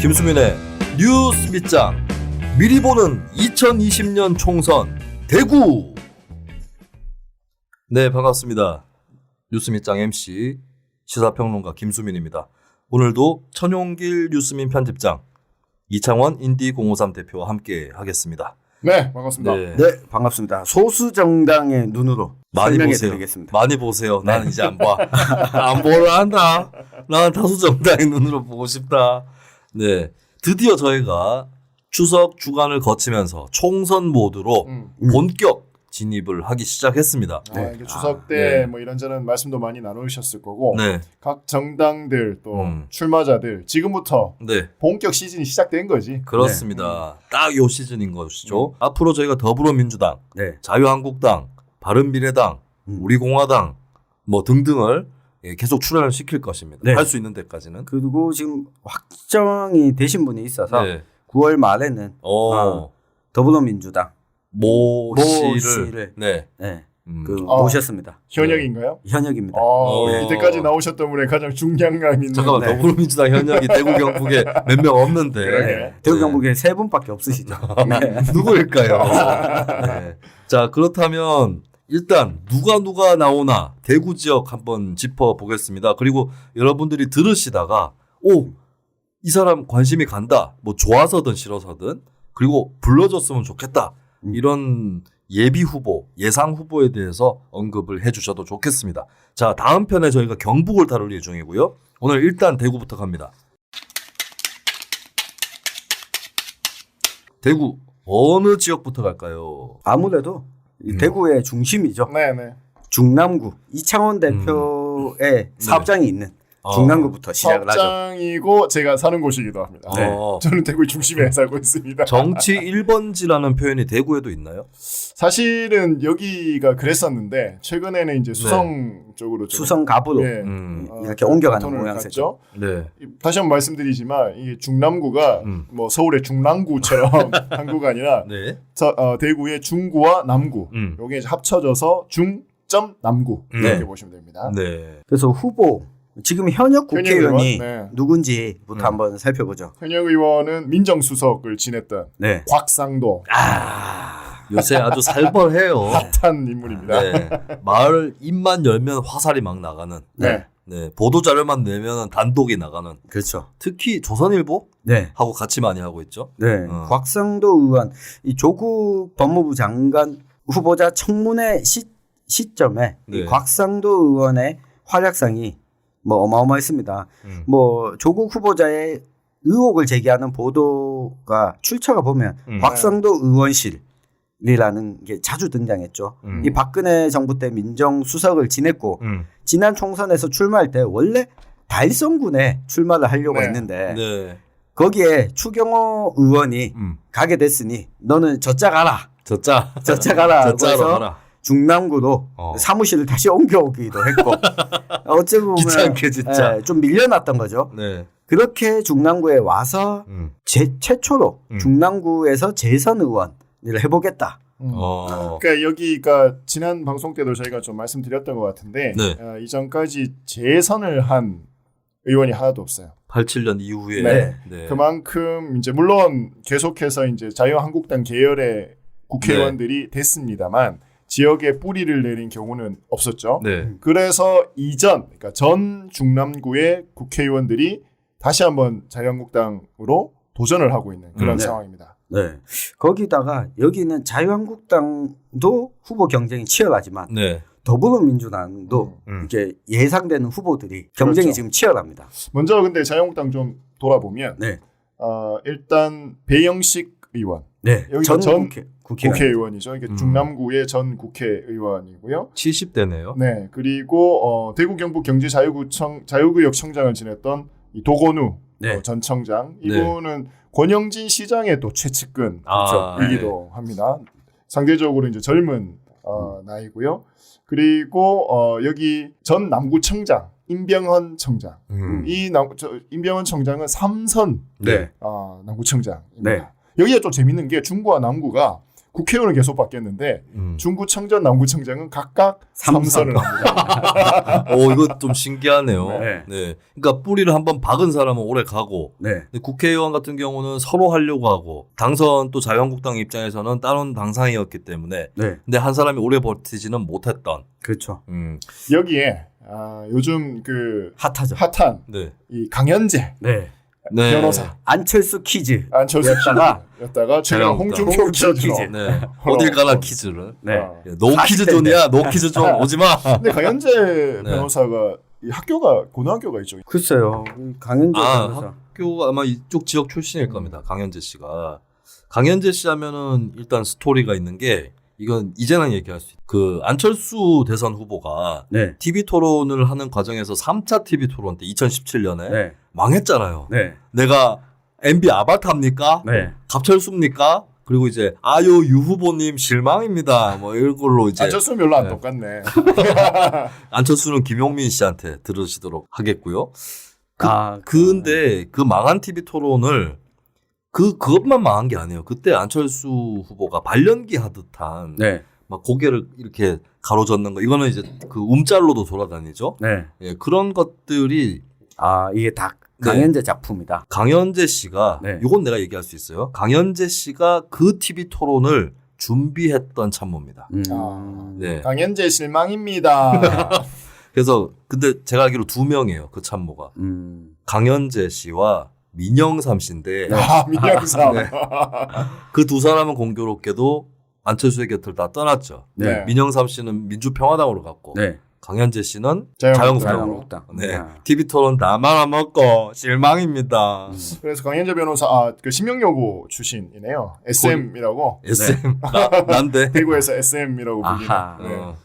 김수민의 뉴스 밑장 미리 보는 2020년 총선 대구. 네, 반갑습니다. 뉴스 밑장 MC 시사평론가 김수민입니다. 오늘도 천용길 뉴스민 편집장, 이창원 인디053 대표와 함께 하겠습니다. 네, 반갑습니다. 네, 반갑습니다. 소수 정당의 눈으로 많이 설명해 보세요. 드리겠습니다. 많이 보세요. 나는 이제 안 봐. 안 보려 한다. 나는 다수 정당의 눈으로 보고 싶다. 네, 드디어 저희가 추석 주간을 거치면서 총선 모드로 본격 진입을 하기 시작했습니다. 이게 추석 때 네. 뭐 이런저런 말씀도 많이 나누셨을 거고 네, 각 정당들 또 출마자들 지금부터 네. 본격 시즌이 시작된 거지. 그렇습니다. 딱 요 시즌인 것이죠. 앞으로 저희가 더불어민주당, 네. 자유한국당, 바른미래당, 우리공화당 뭐 등등을 계속 출연을 시킬 것입니다. 네. 할 수 있는 데까지는. 그리고 지금 확정이 되신 분이 있어서 네. 9월 말에는 더불어민주당 모 모 씨를 씨를 네. 네, 음. 모셨습니다. 현역인가요? 현역입니다. 네. 이때까지 나오셨던 분의 가장 중량감 있는. 잠깐만, 네. 더불어민주당 현역이 대구 경북에 몇 명 없는데 그러게. 대구 경북에 3분밖에 없으시죠. 네. 누구일까요? 네. 자, 그렇다면 일단 누가 나오나 대구 지역 한번 짚어보겠습니다. 그리고 여러분들이 들으시다가 이 사람 관심이 간다, 뭐 좋아서든 싫어서든, 그리고 불러줬으면 좋겠다, 이런 예비 후보, 예상 후보에 대해서 언급을 해주셔도 좋겠습니다. 자, 다음 편에 저희가 경북을 다룰 예정이고요. 오늘 일단 대구부터 갑니다. 대구 어느 지역부터 갈까요? 아무래도 이 대구의 중심이죠. 네네. 중남구 이창원 대표의 사업장이 있는 중남구부터 시작을 하죠. 사업장이고 제가 사는 곳이기도 합니다. 네. 저는 대구 중심에 살고 있습니다. 정치 1번지라는 표현이 대구에도 있나요? 사실은 여기가 그랬었는데 최근에는 이제 수성 쪽으로 좀 수성갑으로 예, 이렇게 옮겨가는 바톤을 모양새죠. 갔죠. 네. 다시 한번 말씀드리지만 이게 중남구가 뭐 서울의 중랑구처럼 한 구가 아니라 네. 대구의 중구와 남구 요게 이제 합쳐져서 중점 남구 이렇게 네. 보시면 됩니다. 네. 그래서 후보 지금 현역 국회의원이 네. 누군지부터 한번 살펴보죠. 현역 의원은 민정수석을 지냈던 네. 곽상도 요새 아주 살벌해요. 핫한 인물입니다. 네. 마을 입만 열면 화살이 막 나가는. 네. 네. 보도 자료만 내면 단독이 나가는. 그렇죠. 특히 조선일보 네. 하고 같이 많이 하고 있죠. 네. 곽상도 의원 이 조국 법무부 장관 후보자 청문회 시점에 네. 이 곽상도 의원의 활약상이 뭐 어마어마했습니다. 뭐 조국 후보자의 의혹을 제기하는 보도가 출처가 보면 곽상도 의원실이라는 게 자주 등장했죠. 이 박근혜 정부 때 민정수석을 지냈고 지난 총선에서 출마할 때 원래 달성군에 출마를 하려고 네. 했는데 네. 거기에 추경호 의원이 가게 됐으니 너는 저짜 가라. 저짜 가라. 저짜로 그래서 가라. 중남구로 사무실을 다시 옮겨오기도 했고 어찌 보면 귀찮게 진짜. 좀 밀려났던 거죠. 네. 그렇게 중남구에 와서 최초로 중남구에서 재선 의원을 해보겠다. 그러니까 여기가 지난 방송 때도 저희가 좀 말씀드렸던 것 같은데 네. 이전까지 재선을 한 의원이 하나도 없어요. 87년 이후에 네. 네. 그만큼 이제 물론 계속해서 이제 자유한국당 계열의 국회의원들이 됐습니다만 지역에 뿌리를 내린 경우는 없었죠. 네. 그래서 그러니까 전 중남구의 국회의원들이 다시 한번 자유한국당으로 도전을 하고 있는 그런 네. 상황입니다. 네. 거기다가 여기는 자유한국당도 후보 경쟁이 치열하지만 네. 더불어민주당도 이렇게 예상되는 후보들이 경쟁이 그렇죠. 지금 치열합니다. 먼저 근데 자유한국당 좀 돌아보면 네. 일단 배영식 의원 네. 여기가 전 국회의원. 국회의원이죠. 이게 중남구의 전 국회의원이고요. 70대네요. 네, 그리고 대구 경북 자유구역 청장을 지냈던 이 도건우 네. 전 청장 이분은 권영진 시장의 또 최측근이기도 합니다. 상대적으로 이제 젊은 나이고요. 그리고 여기 전 남구청장 임병헌 청장 임병헌 청장은 3선 네. 남구청장입니다. 네. 여기가 좀 재밌는 게 중구와 남구가 국회의원을 계속 바뀌었는데 중구청장, 남구청장은 각각 3선을 합니다. 이거 좀 신기하네요. 네. 네. 그러니까 뿌리를 한번 박은 사람은 오래 가고, 네. 근데 국회의원 같은 경우는 서로 하려고 하고, 당선 또 자유한국당 입장에서는 다른 당상이었기 때문에, 네. 근데 한 사람이 오래 버티지는 못했던. 그렇죠. 여기에 요즘 그 핫하죠. 핫한 네. 이 강현재 네. 네. 변호사 안철수 퀴즈. 안철수 였다가 최근 자유한국당. 홍준표 홍준표 퀴즈로. 퀴즈. 네. 어딜 가나 퀴즈를. 네. 노 퀴즈 40대인데. 존이야. 노 퀴즈 존 오지 마. 근데 강현재 네. 변호사가 이 학교가 고등학교가 있죠. 글쎄요. 강현재 변호사. 학교가 아마 이쪽 지역 출신일 겁니다. 강현재 씨가. 강현재 씨 하면은 일단 스토리가 있는 게 이건 이제는 얘기할 수 있어요. 그 안철수 대선 후보가 네. TV 토론을 하는 과정에서 3차 TV 토론 때 2017년에 네. 망했잖아요. 네. 내가 MB 아바타입니까? 네. 갑철수입니까? 그리고 이제 아유 유 후보님 실망입니다. 뭐 이런 걸로 이제 안철수는 별로 안 네. 똑같네. 안철수는 김용민 씨한테 들으시도록 하겠고요. 아, 근데 그 망한 TV 토론을 그것만 망한 게 아니에요. 그때 안철수 후보가 발연기 하듯한 네. 막 고개를 이렇게 가로젓는 거 이거는 이제 그 움짤로도 돌아다니죠. 네. 예, 그런 것들이 아, 이게 다 강현재 작품이다. 강현재 씨가 네. 이건 내가 얘기할 수 있어요. 강현재 씨가 그 TV 토론을 준비했던 참모입니다. 네. 강현재 실망입니다. 그래서 근데 제가 알기로 2명이에요. 그 참모가. 강현재 씨와 민영삼 씨인데 민영삼. 네. 그 두 사람은 공교롭게도 안철수의 곁을 다 떠났죠. 네. 민영삼 씨는 민주평화당으로 갔고 네. 강현재 씨는 자유한국당으로. 자유한국당. 네. 아. TV 토론 다 말아먹고 실망입니다. 그래서 강현재 변호사 그 신명여고 출신이네요. SM이라고. SM 난데. 대구에서 SM이라고 불리는. 아하. 네. 어.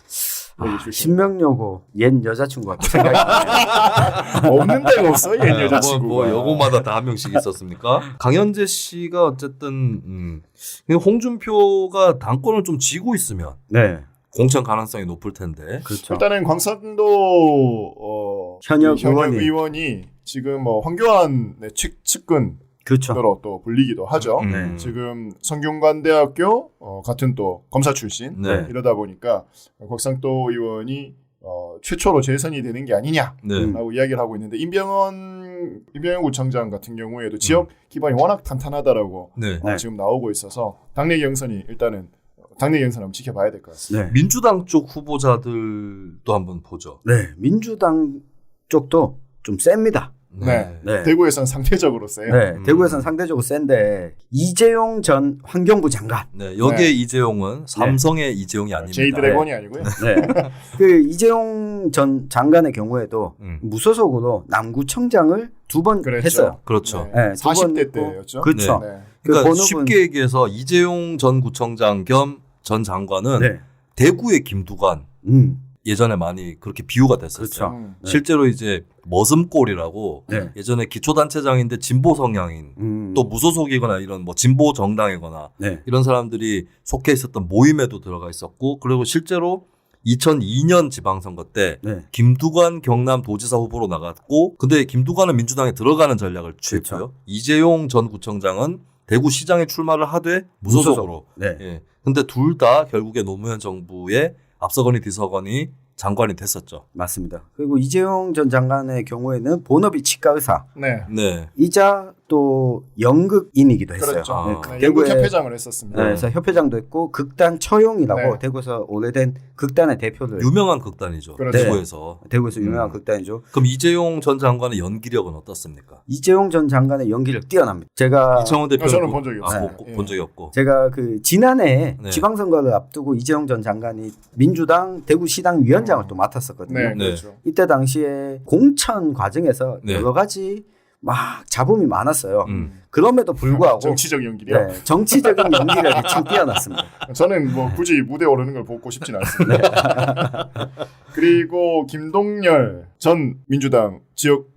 여기 출신. 신명여고 옛 여자친구 같은 생각이 없는 데가 없어 옛 네, 여자친구가. 뭐 여고마다 다 한 명씩 있었습니까? 강현재 씨가 어쨌든 홍준표가 당권을 좀 쥐고 있으면 네. 공천 가능성이 높을 텐데. 그렇죠. 일단은 광산도 현역 의원이 지금 뭐 황교안의 측근으로 그렇죠. 또 불리기도 하죠. 네. 지금 성균관대학교 같은 또 검사 출신 네. 이러다 보니까 광산도 의원이 최초로 재선이 되는 게 아니냐라고 네. 이야기를 하고 있는데 임병헌 구청장 같은 경우에도 지역 기반이 워낙 탄탄하다라고 네. 네. 지금 나오고 있어서 당내 경선이 일단은 당내 경선 한번 지켜봐야 될 것 같습니다. 네. 민주당 쪽 후보자들도 한번 보죠. 네. 민주당 쪽도 좀 셉니다. 네. 네. 대구에서는 상대적으로 세요. 네. 대구에서는 상대적으로 센데 이재용 전 환경부 장관. 네. 여기에 네. 이재용은 삼성의 이재용이 아닙니다. 제이드래곤이 아니고요. 네. 그 이재용 전 장관의 경우에도 무소속으로 남구청장을 2번 그랬죠. 했어요. 그렇죠. 네, 40대 했고. 때였죠. 그렇죠. 네. 그 그러니까 본업은- 쉽게 얘기해서 이재용 전 구청장 겸 전 장관은 네. 대구의 김두관 예전에 많이 그렇게 비유가 됐었어요. 그렇죠. 네. 실제로 이제 머슴골이라고 네. 예전에 기초단체장인데 진보 성향인 또 무소속이거나 이런 뭐 진보 정당이거나 네. 이런 사람들이 속해 있었던 모임에도 들어가 있었고 그리고 실제로 2002년 지방선거 때 네. 김두관 경남도지사 후보로 나갔고 근데 김두관은 민주당에 들어가는 전략을 취했고요. 그렇죠. 이재용 전 구청장은 대구시장에 출마를 하되 무소속으로. 네. 예. 근데 둘 다 결국에 노무현 정부의 앞서거니 뒤서거니 장관이 됐었죠. 맞습니다. 그리고 이재용 전 장관의 경우에는 본업이 치과 의사, 네. 네. 이자 또 연극인이기도 했어요. 그렇죠. 아. 네, 대구에- 연극 협회장을 했었습니다. 네, 그래서 협회장도 했고 극단 처용이라고 네. 대구에서 오래된 극단의 대표를 유명한 극단이죠. 그렇죠. 대구에서. 대구에서 유명한 극단이죠. 그럼 이재용 전 장관의 연기력은 어떻습니까? 이재용 전 장관의 연기력 뛰어납니다. 제가 이청원 대표는 저는 본 적이 없어요. 본 예. 적이 없고. 제가 그 지난해 네. 지방선거를 앞두고 이재용 전 장관이 민주당 대구시당 위원장을 또 맡았었거든요. 네, 네. 그렇죠. 이때 당시에 공천 과정에서 네. 여러 가지 막 잡음이 많았어요. 음. 그럼에도 불구하고 정치적 연기요. 네, 정치적인 연기력이 참 뛰어났습니다. 저는 뭐 굳이 무대 오르는 걸 보고 싶진 않습니다. 그리고 김동열 전 민주당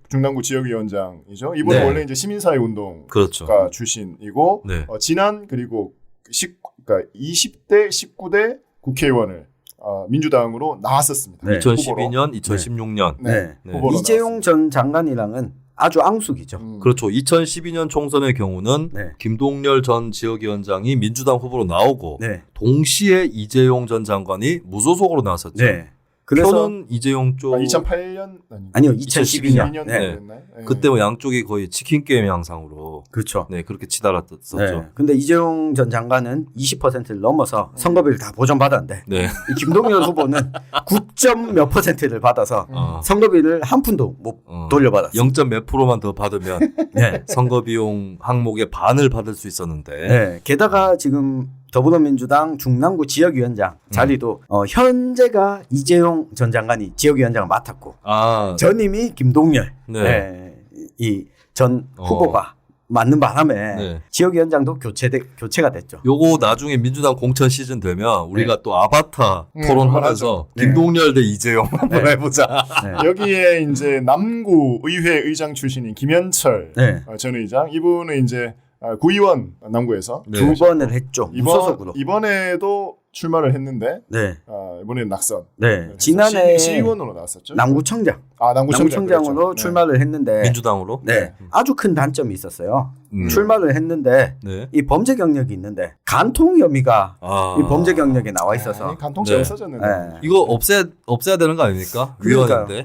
중남구 지역위원장이죠. 이분은 네. 원래 이제 시민사회 운동가 그렇죠. 출신이고 네. 지난 그리고 그러니까 20대 19대 국회의원을 민주당으로 나왔었습니다. 네. 2012년, 2016년. 네. 네. 후보로 이재용 전 장관이랑은 아주 앙숙이죠. 그렇죠. 2012년 총선의 경우는 네. 김동열 전 지역위원장이 민주당 후보로 나오고 네. 동시에 이재용 전 장관이 무소속으로 나섰죠. 네. 그래서 표는 이재용 쪽 2008년 아니요 2012년. 2012년 네. 네. 그때 뭐 양쪽이 거의 치킨 게임 양상으로 그렇죠. 네 그렇게 치달았었죠. 네. 근데 이재용 전 장관은 20%를 넘어서 선거비를 다 보전받았는데 네. 이 김동연 후보는 9점 몇 %를 받아서 선거비를 한 푼도 못 돌려받았어요. 0점 몇 프로만 더 받으면 네. 선거 비용 항목의 반을 받을 수 있었는데 네. 게다가 지금 더불어민주당 중남구 지역위원장 자리도 현재가 이재용 전 장관이 지역위원장을 맡았고 아 전임이 김동열 네. 이 전 후보가 맞는 바람에 네. 지역위원장도 교체가 됐죠. 요거 나중에 민주당 공천 시즌 되면 우리가 또 아바타 토론하면서 네. 김동열 대 이재용 한번 네. 해보자. 네. 여기에 이제 남구 의회 의장 출신인 김현철 네. 전 의장 이분은 이제 구의원 남구에서 네. 두 번을 했죠. 무소속으로. 이번에도 출마를 했는데 네. 이번에는 낙선. 네. 지난해 시의원으로 나왔었죠. 남구청장. 남구청장으로 남구청장으로 출마를 했는데 민주당으로. 네. 아주 큰 단점이 있었어요. 음. 출마를 했는데 네. 이 범죄 경력이 있는데 간통 혐의가 아. 이 범죄 경력에 나와 있어서 간통죄가 네. 없어졌는데. 네. 이거 없애야 되는 거 아닙니까? 그러니까요. 위원인데.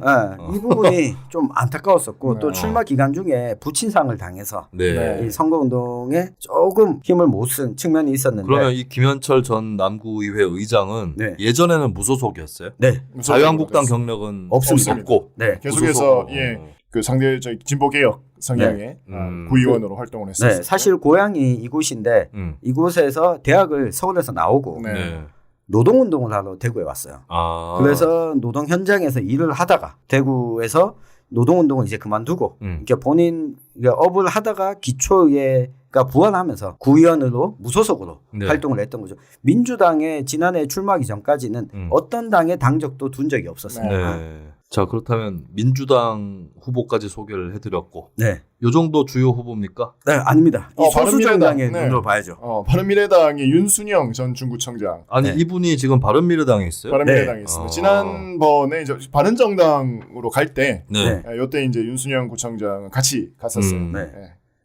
이 부분이 좀 안타까웠었고 네. 또 출마 기간 중에 부친상을 당해서 네. 이 선거운동에 조금 힘을 못 쓴 측면이 있었는데 그러면 이 김현철 전 남구의회 의장은 네. 예전에는 무소속이었어요? 네. 자유한국당 경력은 없습니다. 없고 네. 계속해서 무소속으로. 그 상대 저희 진보 개혁 성향의 네. 구의원으로 활동을 했었어요. 네, 사실 고향이 이곳인데 이곳에서 대학을 서울에서 나오고 네. 네. 노동운동을 하러 대구에 왔어요. 아. 그래서 노동 현장에서 일을 하다가 대구에서 노동운동을 이제 그만두고 이렇게 본인 업을 하다가 기초의회가 부활하면서 구의원으로 무소속으로 네. 활동을 했던 거죠. 민주당에 지난해 출마하기 전까지는 어떤 당의 당적도 둔 적이 없었어요. 네. 자 그렇다면 민주당 후보까지 소개를 해드렸고 네. 요 정도 주요 후보입니까? 네, 아닙니다. 이 소수정당의 네. 눈으로 봐야죠. 바른미래당의 윤순영 전 중구청장. 아니 네. 이분이 지금 바른미래당에 있어요? 바른미래당에 네. 있습니다. 지난번에 이제 바른정당으로 갈 때, 네. 이때 이제 윤순영 구청장은 같이 갔었어요. 네.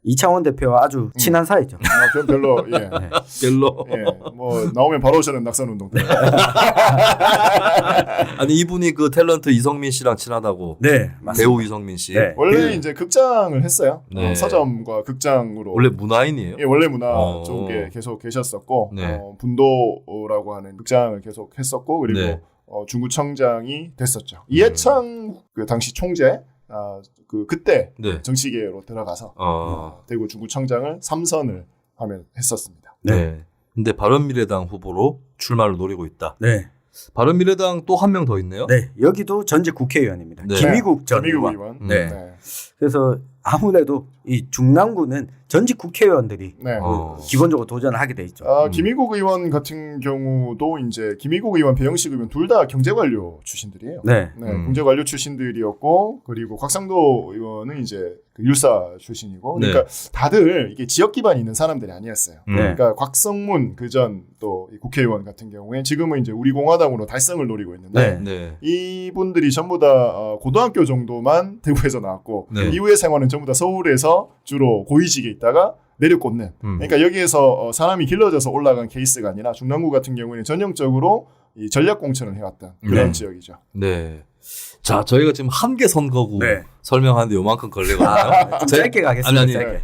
이창원 대표와 아주 친한 사이죠. 그럼 별로, 예. 별로. 예. 뭐, 나오면 바로 저는 낙선운동 때. 아니 이분이 그 탤런트 이성민 씨랑 친하다고. 네, 맞습니다. 배우 이성민 씨. 네. 원래 이제 극장을 했어요. 네. 서점과 극장으로. 원래 문화인이에요? 예, 원래 문화 어. 쪽에 계속 계셨었고, 네. 분도라고 하는 극장을 계속 했었고, 그리고 네. 중구청장이 됐었죠. 이해창 그 당시 총재, 그때 네. 정치계로 들어가서 대구 중구청장을 3선을 하면 했었습니다. 네. 근데 바른미래당 후보로 출마를 노리고 있다. 네. 바른미래당 또 한 명 더 있네요. 네, 여기도 전직 국회의원입니다. 네. 김희국 전 김희국 의원. 의원. 네. 그래서 아무래도 이 중남구는 전직 국회의원들이 네. 기본적으로 도전을 하게 돼 있죠. 김희국 의원 같은 경우도 이제 김희국 의원, 배영식 의원 둘 다 경제관료 출신들이에요. 네. 경제관료 출신들이었고 그리고 곽상도 의원은 이제 그 율사 출신이고 그러니까 다들 이게 지역 기반이 있는 사람들이 아니었어요. 그러니까 곽성문 그전 또 국회의원 같은 경우에 지금은 이제 우리 공화당으로 달성을 노리고 있는데 네. 이분들이 전부 다 고등학교 정도만 대구에서 나왔고 네. 이후의 생활은 전부 다 서울에서 주로 고위직에 있다가 내려꽂는. 그러니까 여기에서 사람이 길러져서 올라간 케이스가 아니라 중남구 같은 경우에는 전형적으로 이 전략 공천을 해왔던 그런 지역이죠. 네. 자, 저희가 지금 한 개 선거구 네. 설명하는데 요만큼 걸리거든요. 좀 짧게 가겠습니다. 아니, 짧게.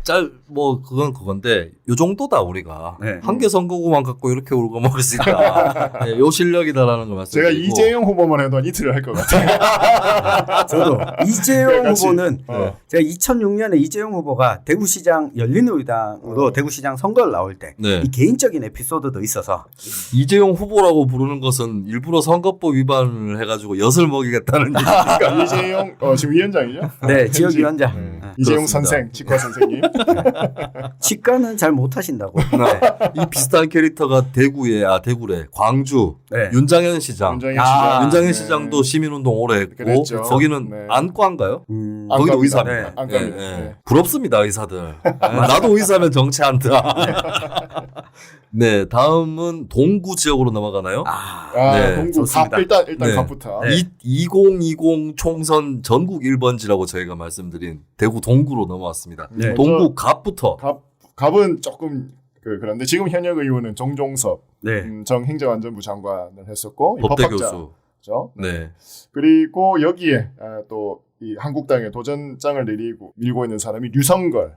그건 그건데, 요 정도다, 우리가. 네. 한 개 선거구만 갖고 이렇게 울고 먹을 수 있다. 네, 요 실력이다라는 걸 제가 말씀드리고. 이재용 후보만 해도 한 이틀을 할 것 같아요. 저도 이재용 같이. 후보는 제가 2006년에 이재용 후보가 대구시장 열린우리당으로 대구시장 선거를 나올 때 네. 이 개인적인 에피소드도 있어서 이재용 후보라고 부르는 것은 일부러 선거법 위반을 해가지고 엿을 먹이겠다는 얘기니까. 그러니까 이재용 지금 위원장이죠? 네, 지역위원장. 이재용 그렇습니다. 선생, 치과 선생님. 치과는 잘 못하신다고. 이 비슷한 캐릭터가 대구래, 광주, 네. 윤장현 시장. 윤장현 아, 시장. 윤장현 네. 시장도 시민운동 오래 했고, 그랬죠. 거기는 네. 안과인가요? 안과입니다. 거기도 의사입니다. 네, 안과입니다. 네, 네. 네. 부럽습니다, 의사들. 나도 의사면 정치한다. 네, 다음은 동구 지역으로 넘어가나요? 네, 동구 좋습니다. 갑 일단 네. 갑부터. 네. 2020 총선 전국 1번지라고 저희가 말씀드린 대구 대구 동구로 넘어왔습니다. 네. 동구 갑부터. 갑은 조금 그런데 지금 현역 의원은 정종섭 네. 정 행정안전부 장관을 했었고 법대 법학자. 교수. 그렇죠? 네. 그리고 여기에 또 이 한국당의 도전장을 밀고 있는 사람이 류성걸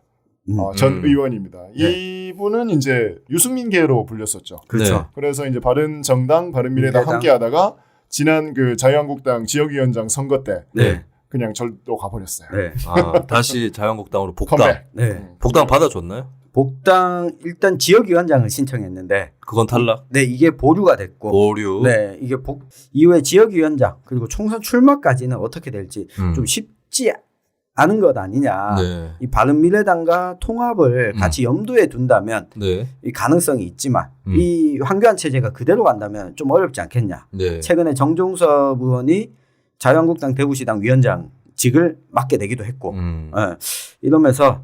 전 의원입니다. 네. 이분은 이제 유승민계로 불렸었죠. 그렇죠. 네. 그래서 이제 바른정당, 바른미래당 함께하다가 지난 그 자유한국당 지역위원장 선거 때 네. 그냥 절도 가버렸어요. 네. 다시 자유한국당으로 복당. 컴백. 네. 복당 받아줬나요? 복당 일단 지역위원장을 신청했는데 그건 탈락. 네, 이게 보류가 됐고 보류. 네, 이게 이후에 지역위원장 그리고 총선 출마까지는 어떻게 될지 좀 쉽지 않은 것 아니냐. 네. 이 바른미래당과 통합을 같이 염두에 둔다면 네. 이 가능성이 있지만 이 황교안 체제가 그대로 간다면 좀 어렵지 않겠냐. 네. 최근에 정종섭 의원이 자유한국당 대구시당 위원장직을 맡게 되기도 했고 이러면서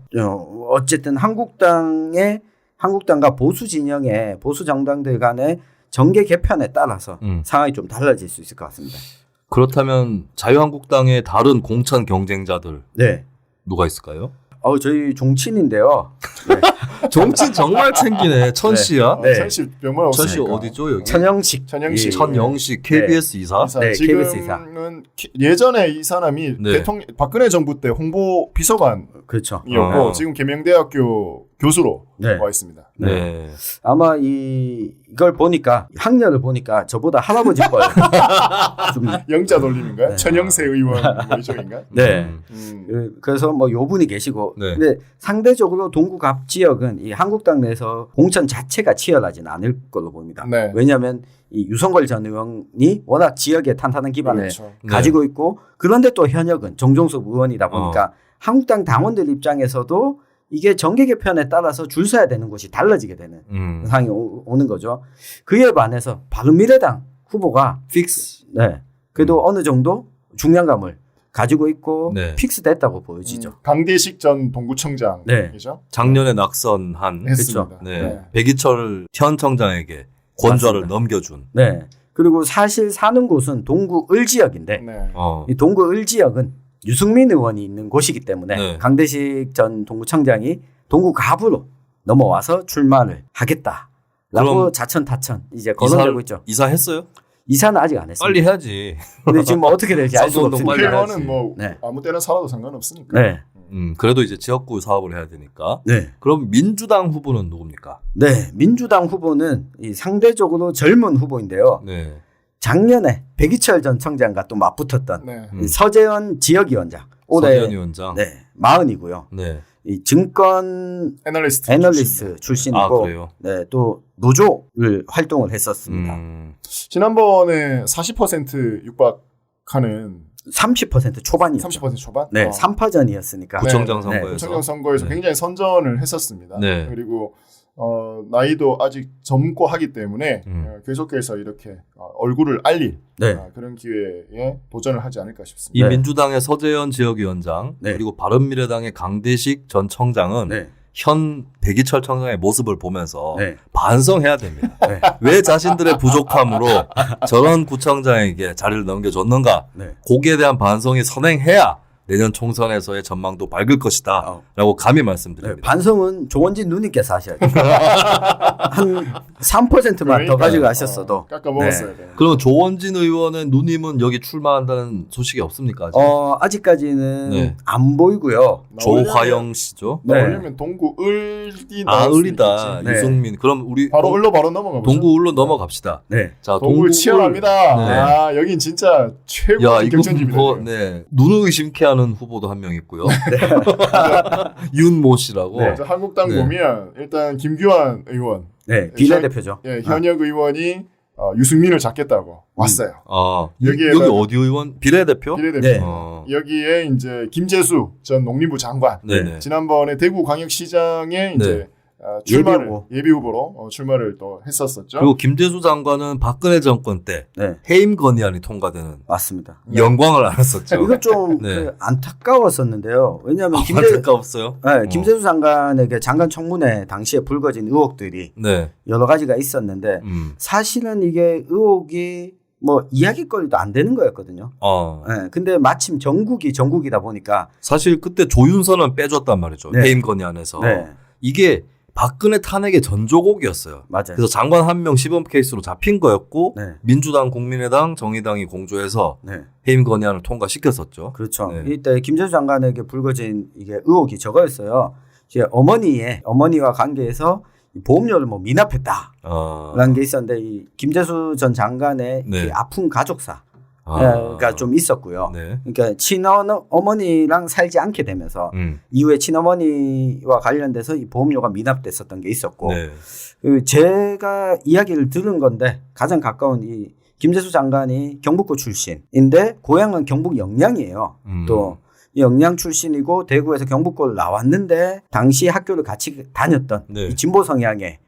어쨌든 한국당과 보수 진영의 보수 정당들 간의 정계 개편에 따라서 상황이 좀 달라질 수 있을 것 같습니다. 그렇다면 자유한국당의 다른 공천 경쟁자들 네. 누가 있을까요? 저희 종친인데요. 네. 정치 정말 챙기네. 천씨야. 네. 천씨 병만 천씨 없으니까. 어디죠 여기? 천영식. 천영식. 천영식 KBS 이사. 네, KBS 이사. 지금은 예전에 이 사람이 네. 박근혜 정부 때 홍보 비서관이었고 그렇죠. 지금 계명대학교 교수로 네. 와 있습니다. 네. 아마 이걸 보니까 학년을 보니까 저보다 할아버지 뻘. 좀 영자 돌림인가요? 네. 천영세 의원 뭐 이쪽인가? 네. 그래서 뭐 요 분이 계시고 네. 근데 상대적으로 동구갑 지역은 이 한국당 내에서 공천 자체가 치열하지는 않을 걸로 봅니다. 네. 왜냐하면 이 유성걸 전 의원이 워낙 지역에 탄탄한 기반을 그렇죠. 가지고 있고 그런데 또 현역은 정종섭 의원이다 보니까 한국당 당원들 입장에서도 이게 정계 개편에 따라서 줄 서야 되는 곳이 달라지게 되는 상황이 오는 거죠. 그에 반해서 바른미래당 후보가 픽스. 네. 그래도 어느 정도 중량감을 가지고 있고 네. 픽스됐다고 보여지죠. 강대식 전 동구청장이죠. 네. 작년에 낙선한 했습니다. 네. 백이철 현 청장에게 권좌를 맞습니다. 넘겨준. 네. 그리고 사실 사는 곳은 동구 을 지역인데 네. 이 동구 을 지역은 유승민 의원이 있는 곳이기 때문에 네. 강대식 전 동구청장이 동구 갑으로 넘어와서 출마를 하겠다라고 그럼 자천타천 이제 거론되고 있죠. 이사했어요? 이사는 아직 안 했습니다. 빨리 해야지. 근데 지금 뭐 어떻게 될지 알 수가 선거운동 없습니다. 빨리 해야지. 회원은 뭐 네. 아무 때나 살아도 상관없으니까. 네. 그래도 이제 지역구 사업을 해야 되니까. 네. 그럼 민주당 후보는 누굽니까? 네. 민주당 후보는 이 상대적으로 젊은 후보인데요. 네. 작년에 백이철 전 청장과 또 맞붙었던 네. 이 서재원 지역위원장. 올해 서재원 위원장. 네. 40이고요. 네. 이 증권 애널리스트 출신이고 아, 그래요? 네, 또 노조를 활동을 했었습니다. 지난번에 40% 육박하는 30% 초반이었죠. 30% 초반? 네, 3파전이었으니까. 구청장 네. 선거에서. 구청장 선거에서 네. 굉장히 선전을 했었습니다. 네. 그리고 나이도 아직 젊고 하기 때문에 계속해서 이렇게 얼굴을 알릴 네. 그런 기회에 도전을 하지 않을까 이 싶습니다. 네. 민주당의 서재현 지역위원장 네. 그리고 바른미래당의 강대식 전 청장은 네. 현 백이철 청장의 모습을 보면서 네. 반성해야 됩니다. 네. 왜 자신들의 부족함으로 저런 구청장에게 자리를 넘겨줬는가? 네. 거기에 대한 반성이 선행해야 내년 총선에서의 전망도 밝을 것이다. 라고 감히 네, 말씀드립니다. 반성은 조원진 누님께서 하셔야 돼요. 한 3%만 더 가지고 가셨어도. 깎아 먹었어야 돼요. 그러면 조원진 의원의 누님은 여기 출마한다는 소식이 없습니까? 아직? 아직까지는 네. 안 보이고요. 조화영 씨죠. 네. 나오려면 동구 을이 아, 나올 수 을이다. 있겠지. 네. 유승민. 그럼 우리 바로 을로 바로 넘어가 보죠. 동구 을로 넘어갑시다. 네. 자, 동구 치열합니다. 네. 아, 여긴 진짜 최고의 야, 이거 경쟁입니다. 뭐, 지금. 네. 눈을 의심케 하는 후보도 한 명 있고요. 윤모 씨라고. 네. 저 한국당 네. 보면 일단 김규환 의원, 네, 비례대표죠. 현역 의원이 유승민을 잡겠다고 왔어요. 아, 여기에다- 여기 어디 의원? 비례대표? 비례대표. 네. 여기에 이제 김재수 전 농림부 장관, 네네. 지난번에 대구광역시장에 이제 출마를 예비 후보로 출마를 또 했었었죠. 그리고 김재수 장관은 박근혜 정권 때 네, 해임 건의안이 통과되는 맞습니다. 영광을 알았었죠. 이거 좀 네. 안타까웠었는데요. 왜냐하면 안타까웠어요. 네, 김재수 장관에게 장관 청문회 당시에 불거진 의혹들이 네. 여러 가지가 있었는데 사실은 이게 의혹이 뭐 이야기거리도 안 되는 거였거든요. 네, 근데 마침 정국이다 보니까 사실 그때 조윤선은 빼줬단 말이죠. 네. 해임 건의안에서. 네. 이게 박근혜 탄핵의 전조곡이었어요. 맞아요. 그래서 장관 한 명 시범 케이스로 잡힌 거였고 네. 민주당, 국민의당, 정의당이 공조해서 네. 해임 건의안을 통과시켰었죠. 그렇죠. 네. 이때 김재수 장관에게 불거진 이게 의혹이 저거였어요. 이제 어머니와 관계해서 보험료를 뭐 미납했다라는 게 있었는데 이 김재수 전 장관의 네. 그 아픈 가족사 가 좀 있었고요. 네. 그러니까 친어머니랑 살지 않게 되면서 이후에 친어머니와 관련돼서 이 보험료가 미납됐었던 게 있었고 네. 제가 이야기를 들은 건데 가장 가까운 이 김재수 장관이 경북고 출신인데 고향은 경북 영양이에요. 또 영양 출신이고 대구에서 경북고를 나왔는데 당시 학교를 같이 다녔던 네. 이 진보 성향의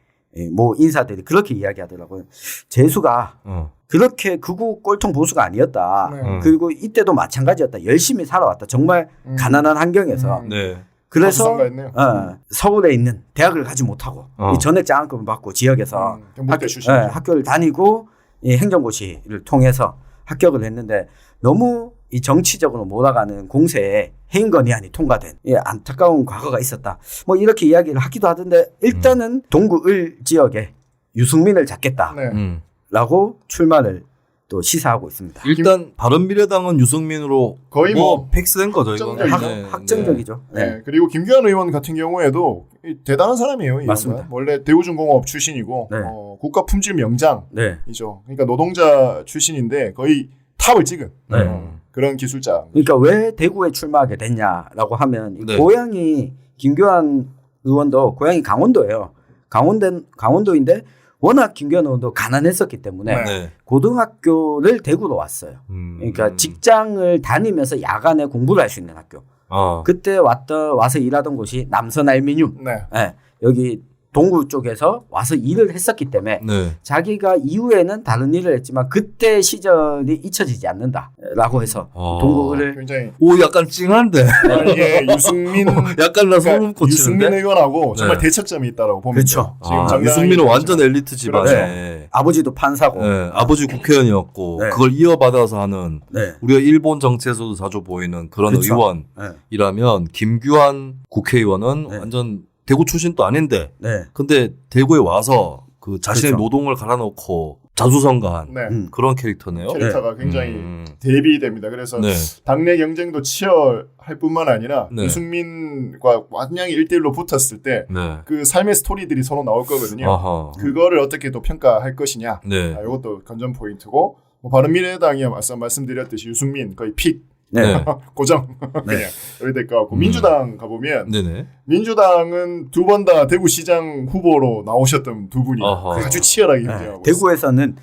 뭐 인사들이 그렇게 이야기하더라고요. 재수가 그렇게 극우 꼴통 보수가 아니었다. 네. 그리고 이때도 마찬가지였다. 열심히 살아왔다. 정말 가난한 환경에서. 네. 그래서 거주상가였네요. 서울에 있는 대학을 가지 못하고 이 전액 장학금을 받고 지역에서 경북대 출신 학교를 다니고 이 행정고시를 통해서 합격을 했는데 너무 이 정치적으로 몰아가는 공세에 해임 건의안이 통과된 안타까운 과거가 있었다. 뭐 이렇게 이야기를 하기도 하던데 일단은 동구 을 지역에 유승민을 잡겠다라고 출마를 또 시사하고 있습니다. 일단 바른미래당은 유승민으로 거의 뭐 픽스된 거죠. 이거는. 확정적이죠. 네. 그리고 김규환 의원 같은 경우에도 대단한 사람이에요. 이 맞습니다. 양반. 원래 대우중공업 출신이고 네. 국가품질 명장이죠. 네. 그러니까 노동자 출신인데 거의 탑을 찍은 네. 그런 기술자. 그러니까 왜 대구에 출마하게 됐냐라고 하면 네. 고향이 김규환 의원도 고향이 강원도예요. 강원도인데 워낙 김규환 의원도 가난했었기 때문에 네. 고등학교를 대구로 왔어요. 그러니까 직장을 다니면서 야간에 공부를 할 수 있는 학교. 그때 와서 일하던 곳이 남선 알미늄. 네. 네, 여기 동구 쪽에서 와서 일을 했었기 때문에 네. 자기가 이후에는 다른 일을 했지만 그때 시절이 잊혀지지 않는다라고 해서 동구를 굉장히 오 약간 찡한데. 이게 유승민 약간 나 소름 그러니까 유승민 끼치는데. 의원하고 정말 네. 대척점이 있다라고 보면 그렇죠. 돼요. 지금 유승민은 완전 엘리트 집안에. 네. 아버지도 판사고. 네, 아버지 국회의원이었고 네. 그걸 이어받아서 하는 네. 우리가 일본 정치에서도 자주 보이는 그런 그렇죠. 의원이라면 김규환 국회의원은 네. 완전 대구 출신도 아닌데 네. 근데 대구에 와서 그 자신의 그렇죠. 노동을 가라놓고 자수성가한 네. 그런 캐릭터네요. 캐릭터가 굉장히 대비됩니다. 그래서 네. 당내 경쟁도 치열할 뿐만 아니라 네. 유승민과 완전히 1대1로 붙었을 때 네. 그 삶의 스토리들이 서로 나올 거거든요. 아하. 그거를 어떻게 또 평가할 것이냐. 네. 이것도 관전 포인트고 뭐 바른미래당이 말씀드렸듯이 유승민 거의 픽 네. 고정 네. 그냥 이렇게 될 것 같고 민주당 가보면 네네. 민주당은 두 번 다 대구시장 후보로 나오셨던 두 분이 어허. 아주 치열하게 경쟁하고 있어요. 대구에서는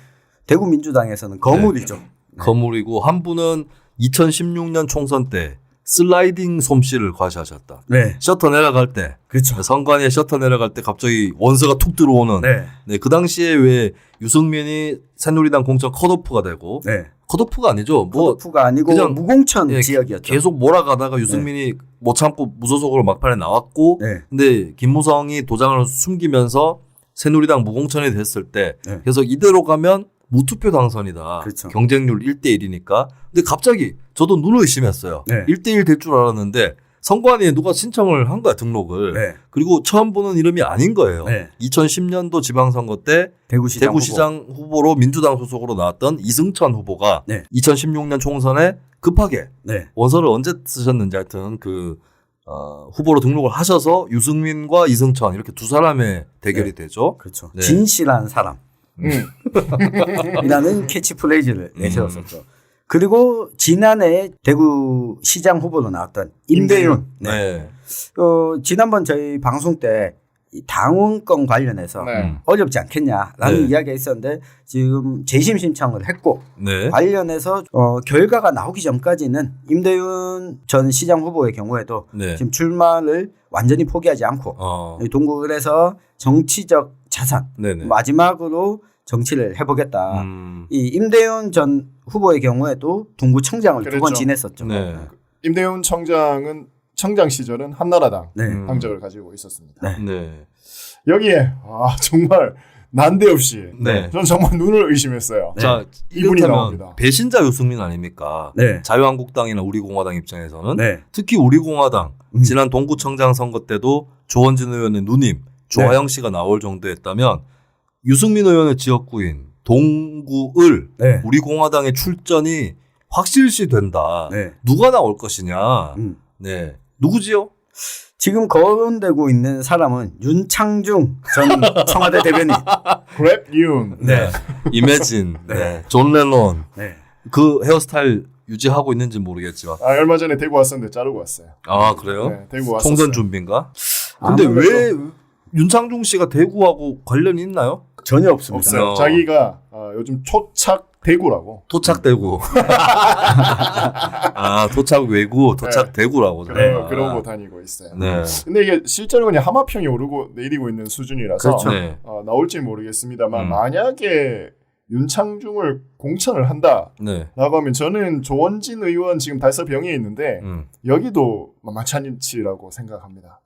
대구 민주당에서는 거물이죠. 거물이고 한 분은 2016년 총선 때 슬라이딩 솜씨를 과시하셨다. 네. 셔터 내려갈 때 그렇죠. 선관위에 셔터 내려갈 때 갑자기 원서가 툭 들어오는 네. 네, 그 당시에 왜 유승민이 새누리당 공천 컷오프가 되고 네. 컷오프가 아니죠. 뭐 코드프가 아니고 그냥 무공천 예, 지역이었죠. 계속 몰아가다가 유승민이 못 참고 무소속으로 막판에 나왔고 네. 근데 김무성이 도장을 숨기면서 새누리당 무공천이 됐을 때 네. 그래서 이대로 가면 무투표 당선이다. 그렇죠. 경쟁률 1대1이니까. 근데 갑자기 저도 눈을 의심했어요. 네. 1대1 될 줄 알았는데 선관위에 누가 신청을 한 거야 등록을. 네. 그리고 처음 보는 이름이 아닌 거예요. 네. 2010년도 지방선거 때 대구시장 후보로 민주당 소속으로 나왔던 이승천 후보가 네. 2016년 총선에 급하게 네. 원서를 언제 쓰셨는지 하여튼 후보로 등록을 하셔서 유승민과 이승천 이렇게 두 사람의 대결이 되죠. 그렇죠. 네. 진실한 사람. 이라는 캐치프레이즈를 내세웠었죠. 그리고 지난해 대구시장 후보로 나왔던 임대윤. 네. 지난번 저희 방송 때 이 당원권 관련해서 네. 어렵지 않겠냐라는 네. 이야기가 있었는데 지금 재심 신청을 했고 네. 관련해서 결과가 나오기 전까지는 임대윤 전 시장 후보의 경우에도 네. 지금 출마를 완전히 포기하지 않고 동구에서 정치적 자산 네네. 마지막으로 정치를 해보겠다. 이 임대윤 전 후보의 경우에도 동구청장을 두 번 그랬죠. 지냈었죠. 네. 임대훈 청장은 청장 시절은 한나라당 네. 당적을 가지고 있었습니다. 네. 네. 여기에 정말 난데없이 네. 저는 정말 눈을 의심했어요. 자, 이분이 이렇다면 나옵니다. 배신자 유승민 아닙니까? 네. 자유한국당이나 우리공화당 입장에서는 네. 특히 우리공화당 지난 동구청장 선거 때도 조원진 의원의 누님 조하영 씨가 나올 정도였다면 유승민 의원의 지역구인 동구을 네. 우리공화당의 출전이 확실시 된다. 네. 누가 나올 것이냐. 네. 누구지요? 지금 거론되고 있는 사람은 윤창중 전 청와대 대변인. 그랩 윤. 네. 이매진. 네. 존 레논. 네. 그 헤어스타일 유지하고 있는지 모르겠지만. 얼마 전에 대구 왔었는데 자르고 왔어요. 아, 그래요? 네, 대구 왔었어요. 총선 준비인가? 근데 아무래도 왜 윤창중 씨가 대구하고 관련이 있나요? 전혀 없습니다. 없어요. 자기가 요즘 초착 대구라고. 토착대구. 아, 토착 외구, 토착 대구라고. 그러고 다니고 있어요. 네. 근데 이게 실제로 그냥 하마평이 오르고 내리고 있는 수준이라서 그렇죠. 네. 나올지 모르겠습니다만 만약에 윤창중을 공천을 한다라고 네. 하면 저는 조원진 의원 지금 달서병에 있는데 여기도 만만치 않지라고 생각합니다.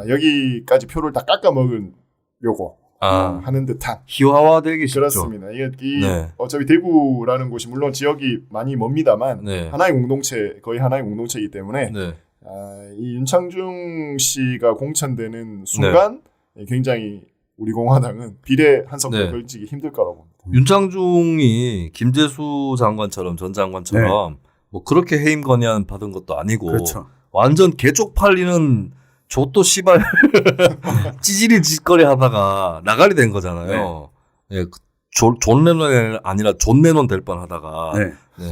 여기까지 표를 다 깎아먹으려고 하는 듯한. 희화화되기 쉽죠. 그렇습니다. 이게 네. 어차피 대구라는 곳이 물론 지역이 많이 멉니다만 네. 하나의 공동체, 거의 하나의 공동체이기 때문에 네. 이 윤창중 씨가 공천되는 순간 굉장히 우리 공화당은 비례 한 석도 네. 걸치기 힘들 거라고 봅니다. 윤창중이 김재수 장관처럼 전 장관처럼 뭐 그렇게 해임 건의안 받은 것도 아니고 그렇죠. 완전 개쪽 팔리는 저또 씨발 찌질이 짓거리 하다가 나가리 된 거잖아요. 예, 존 레논이 아니라 존 레논 될 뻔하다가. 네. 네.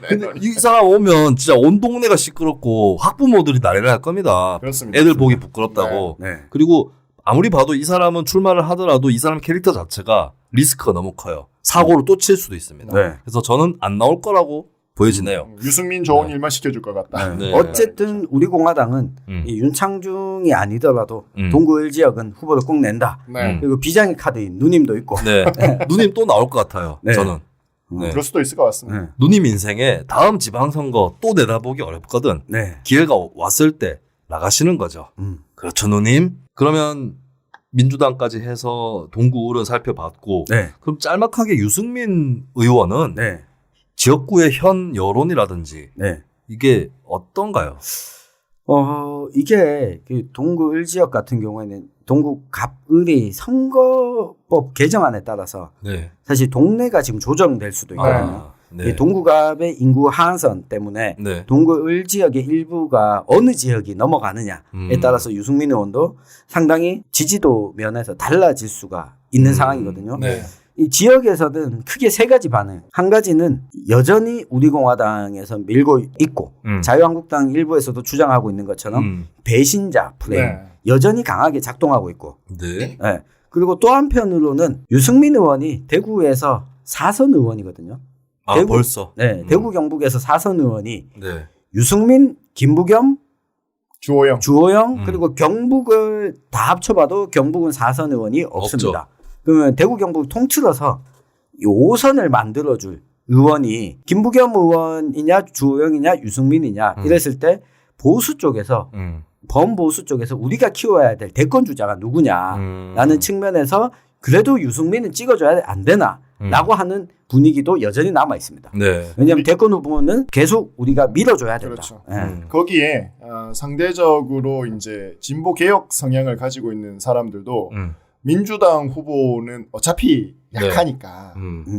근데 이 사람 오면 진짜 온 동네가 시끄럽고 학부모들이 난리를 할 겁니다. 그렇습니다. 애들 보기 부끄럽다고. 네. 그리고 아무리 봐도 이 사람은 출마를 하더라도 이 사람 캐릭터 자체가 리스크가 너무 커요. 사고를 또 칠 수도 있습니다. 네. 그래서 저는 안 나올 거라고 보여지네요. 유승민 좋은 일만 시켜줄 것 같다. 네. 어쨌든 우리 공화당은 이 윤창중이 아니더라도 동구을 지역은 후보를 꼭 낸다. 네. 그리고 비장의 카드인 누님도 있고. 네. 누님 또 나올 것 같아요. 네. 저는. 네. 그럴 수도 있을 것 같습니다. 네. 누님 인생에 다음 지방선거 또 내다보기 어렵거든. 네. 기회가 왔을 때 나가시는 거죠. 그렇죠, 누님? 그러면 민주당까지 해서 동구울은 살펴봤고 네. 그럼 짤막하게 유승민 의원은 네. 지역구의 현 여론이라든지 네. 이게 어떤가요? 이게 그 동구을 지역 같은 경우에는 동구 갑을이 선거법 개정안에 따라서 네. 사실 동네가 지금 조정될 수도 있거든요. 네. 이 동구갑의 인구 하한선 때문에 네. 동구을 지역의 일부가 어느 지역이 넘어가느냐에 따라서 유승민 의원도 상당히 지지도 면에서 달라질 수가 있는 상황이거든요. 네. 이 지역에서는 크게 세 가지 반응. 한 가지는 여전히 우리공화당에서 밀고 있고 자유한국당 일부에서도 주장하고 있는 것처럼 배신자 프레임 네. 여전히 강하게 작동하고 있고 네. 네. 그리고 또 한편으로는 유승민 의원이 대구에서 4선 의원이거든요. 아, 대구, 벌써? 네, 대구 경북에서 4선 의원이 네. 유승민, 김부겸, 주호영 그리고 경북을 다 합쳐봐도 경북은 4선 의원이 없습니다. 그러면 대구 경북 통틀어서 이 5선을 만들어줄 의원이 김부겸 의원이냐 주호영이냐 유승민이냐 이랬을 때 보수 쪽에서 범보수 쪽에서 우리가 키워야 될 대권 주자가 누구냐라는 측면에서 그래도 유승민은 찍어줘야 안 되나 라고 하는 분위기도 여전히 남아 있습니다. 네. 왜냐하면 대권 후보는 계속 우리가 밀어줘야 된다. 그렇죠. 네. 거기에 상대적으로 이제 진보 개혁 성향을 가지고 있는 사람들도 민주당 후보는 어차피 약하니까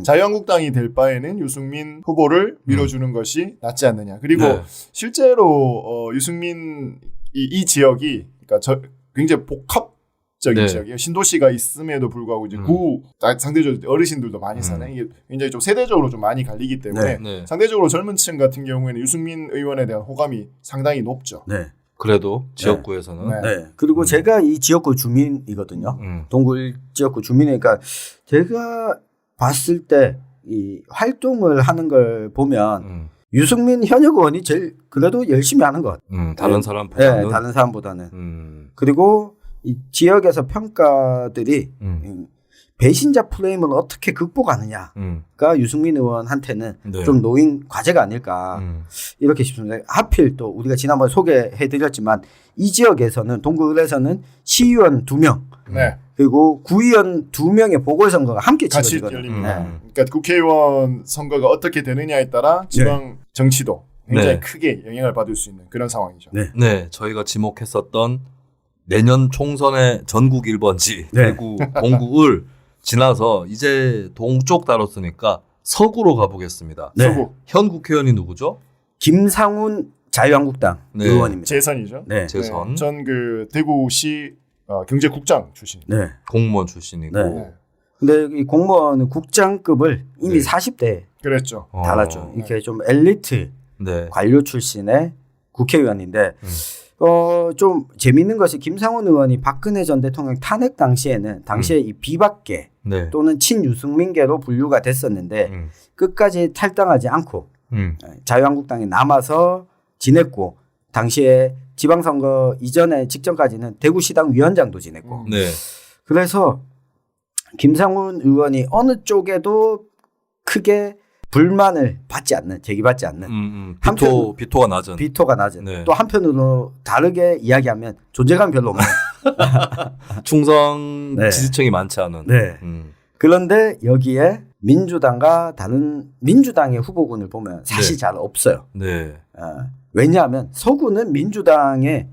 자유한국당이 될 바에는 유승민 후보를 밀어주는 것이 낫지 않느냐. 그리고 네. 실제로 유승민 이 지역이 그러니까 굉장히 복합적인 네. 지역이에요. 신도시가 있음에도 불구하고 이제 상대적으로 어르신들도 많이 사는 이게 굉장히 좀 세대적으로 좀 많이 갈리기 때문에 네. 상대적으로 젊은층 같은 경우에는 유승민 의원에 대한 호감이 상당히 높죠. 네. 그래도 지역구에서는. 네. 네. 그리고 제가 이 지역구 주민이거든요. 동굴 지역구 주민이니까 제가 봤을 때 이 활동을 하는 걸 보면 유승민 현역 의원이 제일 그래도 열심히 하는 것 같아요. 다른 사람보다는. 네, 다른 사람보다는. 그리고 이 지역에서 평가들이 배신자 프레임을 어떻게 극복하느냐가 유승민 의원한테는 네. 좀 놓인 과제가 아닐까 이렇게 싶습니다. 하필 또 우리가 지난번에 소개해드렸지만 이 지역에서는 동구을에서는 시의원 2명 네. 그리고 구의원 2명의 보궐선거가 함께 같이 치러지거든요. 열립니다. 네. 그러니까 국회의원 선거가 어떻게 되느냐에 따라 지방 정치도 굉장히 네. 크게 영향을 받을 수 있는 그런 상황이죠. 네. 네, 저희가 지목했었던 내년 총선의 전국 1번지 네. 대구 동구을 지나서 이제 동쪽 다뤘으니까 서구로 가보겠습니다. 네. 서구 현 국회의원이 누구죠? 김상훈 자유한국당 네. 의원입니다. 재선이죠. 네. 재선. 전 그 대구시 경제국장 출신. 네. 공무원 출신이고. 네. 네. 근데 이 공무원은 국장급을 이미 네. 40대에 그랬죠. 달았죠. 이렇게 좀 엘리트 네. 관료 출신의 국회의원인데 좀 재미있는 것이 김상훈 의원이 박근혜 전 대통령 탄핵 당시에는 당시에 이 비박계 네. 또는 친유승민계로 분류가 됐었는데 끝까지 탈당하지 않고 자유한국당에 남아서 지냈고 당시에 지방선거 이전에 직전까지는 대구시당 위원장도 지냈고 네. 그래서 김상훈 의원이 어느 쪽에도 크게 불만을 받지 않는 제기받지 않는 비토가 낮은. 비토가 낮은 네. 또 한편으로 다르게 이야기하면 존재감이 별로 없는 충성 네. 지지층이 많지 않은. 네. 그런데 여기에 민주당과 다른 민주당의 후보군을 보면 사실 네. 잘 없어요. 네. 왜냐하면 서구는 민주당의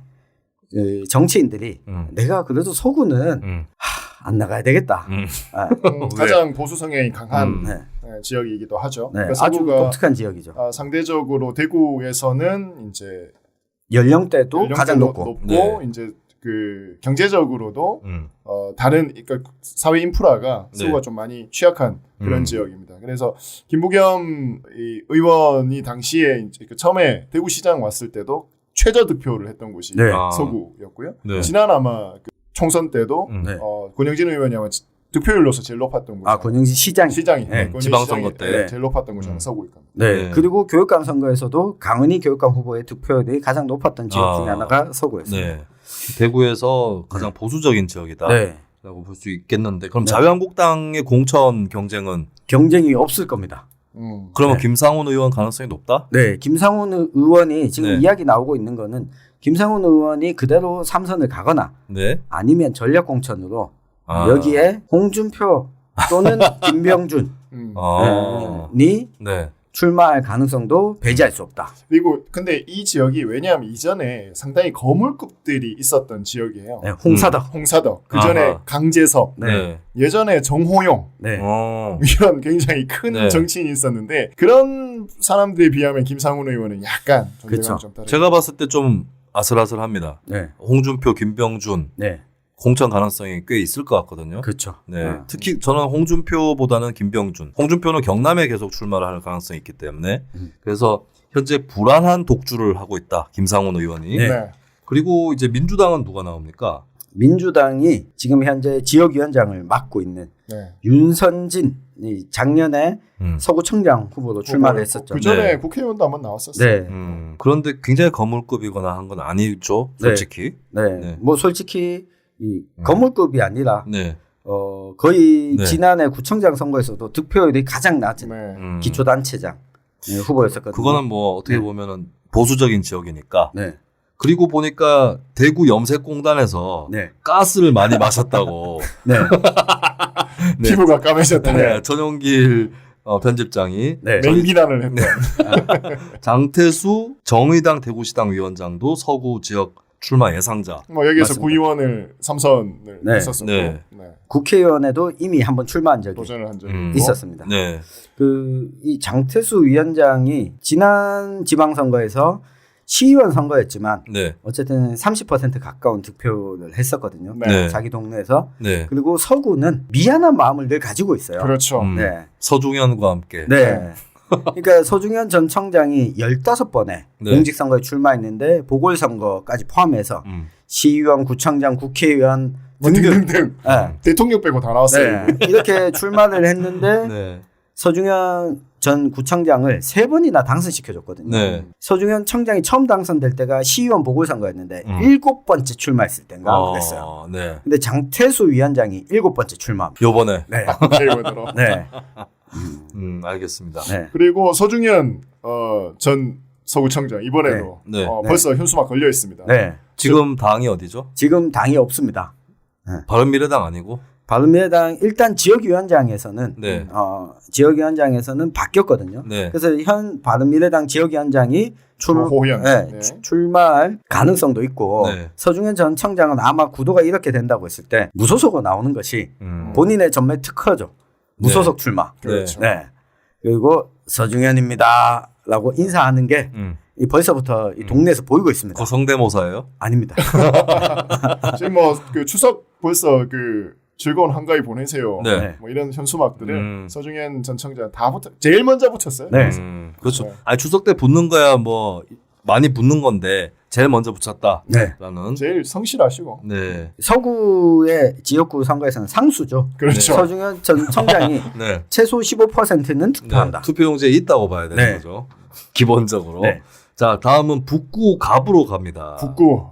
그 정치인들이 내가 그래도 서구는 안 나가야 되겠다. 가장 보수 성향이 강한 네. 지역이기도 하죠. 네. 그러니까 아주 서구가 독특한 지역이죠. 상대적으로 대구에서는 이제 연령대도 가장 높고 네. 이제 그 경제적으로도 다른 그러니까 사회 인프라가 네. 서구가 좀 많이 취약한 그런 지역입니다. 그래서 김부겸 이 의원이 당시에 이제 그 처음에 대구시장 왔을 때도 최저 득표를 했던 곳이 네. 서구였고요. 네. 지난 아마 그 총선 때도 네. 권영진 의원이 아마 득표율로서 제일 높았던 곳이 권영진 시장이 시장이 네. 권영진 지방선거 시장이 때. 제일 높았던 곳이 아마 서구일 겁니다. 네. 네. 그리고 교육감 선거에서도 강은희 교육감 후보의 득표율이 가장 높았던 지역 중에 하나가 서구였습니다. 네. 대구에서 가장 보수적인 지역이다. 네. 라고 볼 수 있겠는데 그럼 네. 자유한국당의 공천 경쟁은 경쟁이 없을 겁니다. 그러면 네. 김상훈 의원 가능성이 높다? 네, 김상훈 의원이 지금 네. 이야기 나오고 있는 거는 김상훈 의원이 그대로 삼선을 가거나 네. 아니면 전략 공천으로 아. 여기에 홍준표 또는 김병준이 네. 출마할 가능성도 배제할 수 없다. 그리고 근데 이 지역이 왜냐하면 이전에 상당히 거물급들이 있었던 지역이에요. 네, 홍사덕. 홍사덕, 그 전에 아하. 강재석, 네. 예전에 정호용 네. 이런 굉장히 큰 네. 정치인이 있었는데 그런 사람들에 비하면 김상훈 의원은 약간 그쵸. 존재감이 좀 다르죠. 제가 봤을 때 좀 아슬아슬합니다. 네. 홍준표, 김병준 네. 공천 가능성이 꽤 있을 것 같거든요. 그렇죠. 네. 특히 저는 홍준표보다는 김병준. 홍준표는 경남에 계속 출마를 할 가능성이 있기 때문에 그래서 현재 불안한 독주를 하고 있다. 김상훈 의원이. 네. 네. 그리고 이제 민주당은 누가 나옵니까? 민주당이 지금 현재 지역위원장을 맡고 있는 네. 윤선진이 작년에 서구청장 후보로 출마를 했었죠. 그 전에 네. 국회의원도 한번 나왔었어요. 네. 그런데 굉장히 거물급이거나 한 건 아니죠. 솔직히. 네. 네. 뭐 솔직히 이 거물급이 아니라 네. 거의 네. 지난해 구청장 선거에서도 득표율이 가장 낮은 네. 기초단체장 후보였었거든요. 그거는 뭐 어떻게 네. 보면은 보수적인 지역이니까. 네. 그리고 보니까 대구 염색공단에서 네. 가스를 많이 마셨다고. 네. 네. 피부가 까매졌다. 네. 전용길 편집장이 네. 맹비난을 했네. 장태수 정의당 대구시당 위원장도 서구 지역 출마 예상자. 뭐 여기에서 맞습니다. 구의원을 삼선을 네. 했었었고 네. 네. 국회의원에도 이미 한번 출마한 적이 도전을 한 적이 있었습니다. 네. 이 장태수 위원장이 지난 지방선거에서 시의원 선거였지만 네. 어쨌든 30% 가까운 득표를 했었거든요. 네. 자기 동네에서. 네. 그리고 서구는 미안한 마음을 늘 가지고 있어요. 그렇죠. 네. 서중현과 함께. 네. 그러니까 서중현 전 청장이 15번에 네. 공직선거에 출마했는데 보궐선거까지 포함해서 시의원, 구청장, 국회의원 뭐 등등 등등등 네. 대통령 빼고 다 나왔어요. 네. 이렇게 출마를 했는데 네. 서중현 전 구청장을 3번이나 당선시켜줬거든요. 네. 서중현 청장이 처음 당선될 때가 시의원 보궐선거였는데 7번째 출마했을 때인가 그랬어요. 네. 근데 장태수 위원장이 7번째 출마합니다. 요번에. 네. 국회의원으로. 네. 알겠습니다. 네. 그리고 서중현 전 서구청장 이번에도 네. 네. 벌써 현수막 걸려 있습니다. 네. 지금 당이 어디죠? 지금 당이 없습니다. 바른미래당 아니고? 바른미래당 일단 지역위원장에서는 네. 지역위원장에서는 바뀌었거든요. 네. 그래서 현 바른미래당 지역위원장이 호현. 네. 출마할 가능성도 있고 네. 서중현 전 청장은 아마 구도가 이렇게 된다고 했을 때 무소속으로 나오는 것이 본인의 전매 특허죠. 무소속 출마. 그렇죠. 네. 그리고 서중현입니다라고 인사하는 게 이 벌써부터 이 동네에서 보이고 있습니다. 그 성대모사예요? 아닙니다. 지금 뭐 그 추석 벌써 그 즐거운 한가위 보내세요. 네. 뭐 이런 현수막들을 서중현 전 청장 다 제일 먼저 붙였어요. 네. 그렇죠. 네. 아니 추석 때 붙는 거야 뭐 많이 붙는 건데 제일 먼저 붙였다라는. 네. 제일 성실하시고. 네. 서구의 지역구 선거에서는 상수죠. 그렇죠. 서중현 전 청장이 네. 최소 15%는 투표한다. 네. 투표용지에 있다고 봐야 되는 네. 거죠. 기본적으로. 네. 자 다음은 북구 갑으로 갑니다. 북구.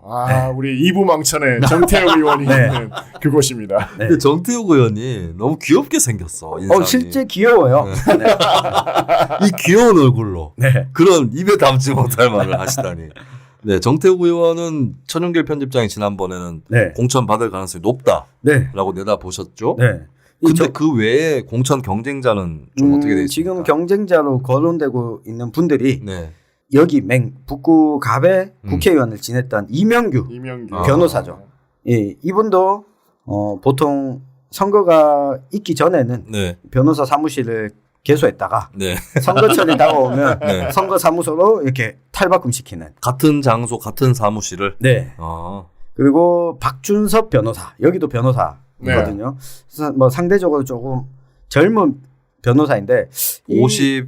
우리 이부망천의 정태욱 의원이 네. 있는 그곳입니다. 네. 근데 정태욱 의원이 너무 귀엽게 생겼어. 인상이. 실제 귀여워요. 네. 이 귀여운 얼굴로 네. 그런 입에 담지 못할 말을 하시다니. 네, 정태욱 의원은 천연길 편집장이 지난번에는 네. 공천 받을 가능성이 높다라고 네. 내다보셨죠. 네. 근데 그 외에 공천 경쟁자는 좀 어떻게 되어 있습니까? 지금 경쟁자로 거론되고 있는 분들이 네. 여기 북구 갑의 국회의원을 지냈던 이명규 이명규 변호사죠. 예, 이분도 보통 선거가 있기 전에는 네. 변호사 사무실을 개소했다가 네. 선거철이 다가오면 네. 선거 사무소로 이렇게 탈바꿈시키는. 같은 장소, 같은 사무실을. 네. 그리고 박준섭 변호사 여기도 변호사거든요. 그래서 뭐 상대적으로 조금 젊은 변호사인데 50이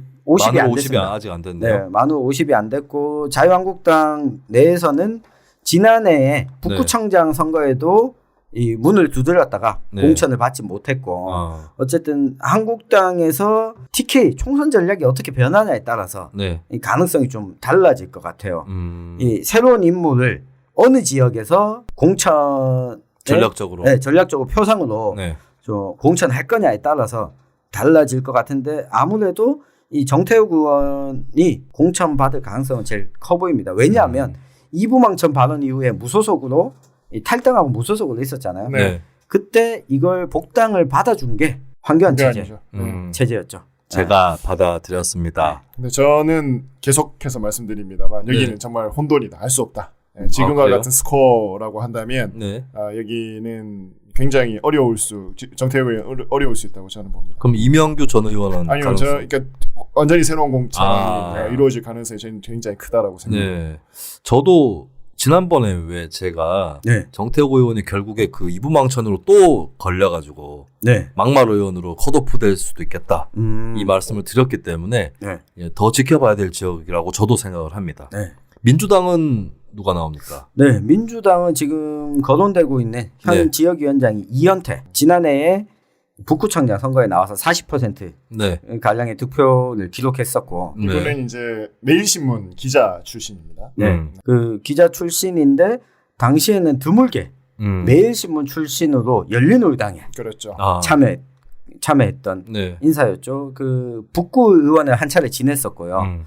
안 50이 됐습니다. 아직 안 됐네요. 네, 만으로 50이 안 됐고 자유한국당 내에서는 지난해에 북구청장 선거에도 이 문을 두드렸다가 네. 공천을 받지 못했고 어쨌든 한국당에서 TK 총선 전략이 어떻게 변하냐에 따라서 네. 이 가능성이 좀 달라질 것 같아요. 이 새로운 인물을 어느 지역에서 공천 전략적으로. 네, 전략적으로 표상으로 네. 좀 공천할 거냐에 따라서 달라질 것 같은데 아무래도 이 정태욱 의원이 공천 받을 가능성은 제일 커 보입니다. 왜냐하면 이부망천 발언 이후에 무소속으로 탈당하고 무소속으로 있었잖아요. 네. 그때 이걸 복당을 받아준 게 황교안 체제였죠. 제가 받아들였습니다. 근데 저는 계속해서 말씀드립니다만 여기는 네. 정말 혼돈이다. 알 수 없다. 지금과 그래요? 같은 스코어라고 한다면 네. 여기는 굉장히 정태욱 의원 어려울 수 있다고 저는 봅니다. 그럼 이명규 전 의원은 아니요, 그러니까 완전히 새로운 공천이 이루어질 가능성이 저는 굉장히 크다라고 생각합니다. 네. 저도 지난번에 왜 제가 네. 정태욱 의원이 결국에 그 이부망천으로 또 걸려가지고 네. 막말 의원으로 컷오프 될 수도 있겠다 이 말씀을 드렸기 때문에 네. 더 지켜봐야 될 지역이라고 저도 생각을 합니다. 네. 민주당은 누가 나옵니까? 네, 민주당은 지금 거론되고 있는 현 네. 지역위원장이 이현태. 지난해에 북구청장 선거에 나와서 40% 네. 가량의 득표를 기록했었고, 이분은 이제 매일신문 기자 출신입니다. 네, 그 기자 출신인데 당시에는 드물게 매일신문 출신으로 열린우리당에 그렇죠. 참여했던 네. 인사였죠. 그 북구 의원을 한 차례 지냈었고요.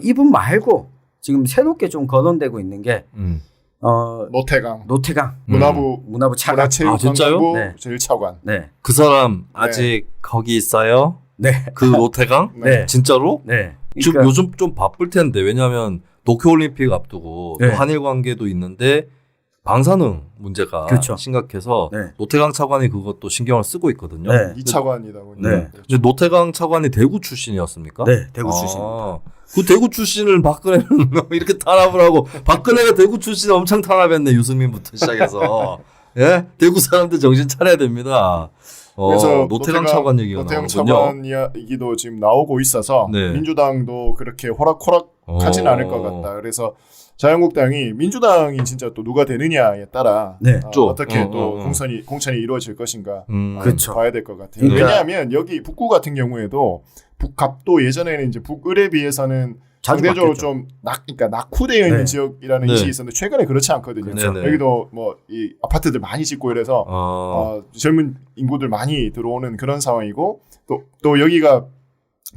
이분 말고 지금 새롭게 좀 거론되고 있는 게 노태강 문화부 차관. 문화체육관광부 네. 제1차관. 네. 그 사람 아직 거기 있어요? 네. 그 노태강? 네. 진짜로? 네. 지금 그러니까 요즘 좀 바쁠 텐데 왜냐하면 도쿄올림픽 앞두고 네. 또 한일 관계도 있는데 방사능 문제가 그렇죠. 심각해서 네. 노태강 차관이 그것도 신경을 쓰고 있거든요. 네. 2차관이다 보니. 네. 근데 노태강 차관이 대구 출신이었습니까? 네, 대구 출신입니다. 그 대구 출신을 박근혜는 이렇게 탄압을 하고 박근혜가 대구 출신 엄청 탄압했네. 유승민부터 시작해서. 예? 대구 사람들 정신 차려야 됩니다. 그래서 노태강 차관 얘기가 노태강 나오는군요. 차관 이야기도 지금 나오고 있어서 네. 민주당도 그렇게 호락호락 가지는 않을 것 같다. 그래서 자유한국당이 민주당이 진짜 또 누가 되느냐에 따라 어떻게 또 공천이 이루어질 것인가 그렇죠. 봐야 될 것 같아요. 그러니까 왜냐하면 여기 북구 같은 경우에도 북갑도 예전에는 이제 북을에 비해서는 상대적으로 좀 그러니까 낙후되어 있는 지역이라는 인식이 있었는데 최근에 그렇지 않거든요. 여기도 뭐 이 아파트들 많이 짓고 이래서 젊은 인구들 많이 들어오는 그런 상황이고 또 여기가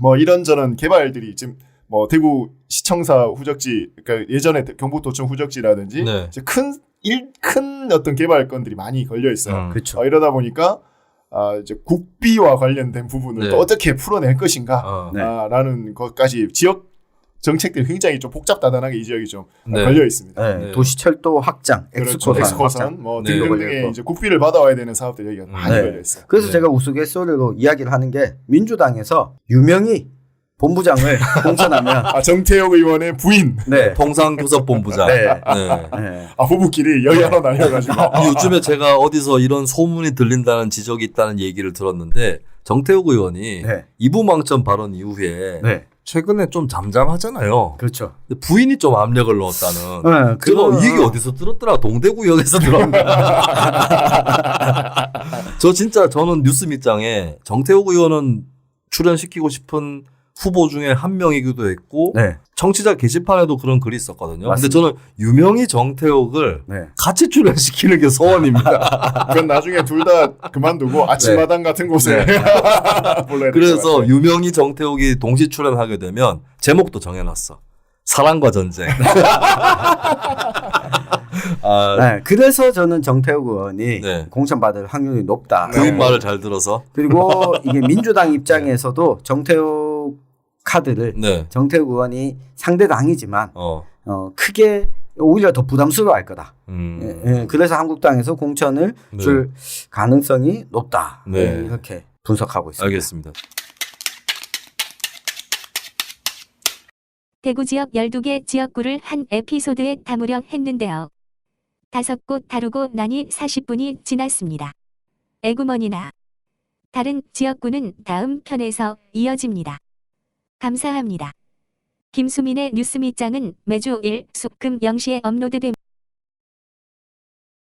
뭐 이런저런 개발들이 지금 뭐 대구 시청사 후적지 그러니까 예전에 경북도청 후적지라든지 이제 큰 어떤 개발건들이 많이 걸려 있어요. 그렇죠. 이러다 보니까 이제 국비와 관련된 부분을 또 어떻게 풀어낼 것인가 라는 것까지 지역 정책들이 굉장히 좀 복잡다단하게 이 지역이 좀 걸려 있습니다. 도시철도 확장, 엑스코선 뭐 등등등의 이제 국비를 받아와야 되는 사업들이 여기가 많이 걸려 있어요. 그래서 제가 우스갯소리로 이야기를 하는 게 민주당에서 유명희 본부장을 공천하면 정태욱 의원의 부인 통상교섭본부장 부부끼리 여야로 나뉘어가지고 요즘에 제가 어디서 이런 소문이 들린다는 지적이 있다는 얘기를 들었는데 정태욱 의원이 이부망천 발언 이후에 최근에 좀 잠잠하잖아요. 그렇죠. 근데 부인이 좀 압력을 넣었다는. 제가 이 얘기 어디서 들었더라? 동대구역에서 들었나? 저는 뉴스 밑장에 정태욱 의원은 출연시키고 싶은 후보 중에 한 명이기도 했고 청취자 게시판에도 그런 글이 있었거든요. 근데 저는 유명희 정태욱을 같이 출연시키는 게 소원입니다. 그건 나중에 둘 다 그만두고 아침마당 같은 곳에 그래서 유명희 정태욱이 동시 출연하게 되면 제목도 정해놨어. 사랑과 전쟁. 그래서 저는 정태욱 의원이 공천받을 확률이 높다. 부인 말을 잘 들어서. 그리고 이게 민주당 입장에서도 정태욱 카드를 정태욱 의원이 상대당이지만 크게 오히려 더 부담스러워할 거다. 그래서 한국당에서 공천을 줄 가능성이 높다. 이렇게 분석하고 있습니다. 알겠습니다. 대구 지역 12개 지역구를 한 에피소드에 담으려 했는데요. 5곳 다루고 나니 40분이 지났습니다. 에구머니나 다른 지역구는 다음 편에서 이어집니다. 감사합니다. 김수민의 뉴스 밑장은 매주 일, 수, 금 0시에 업로드됩니다.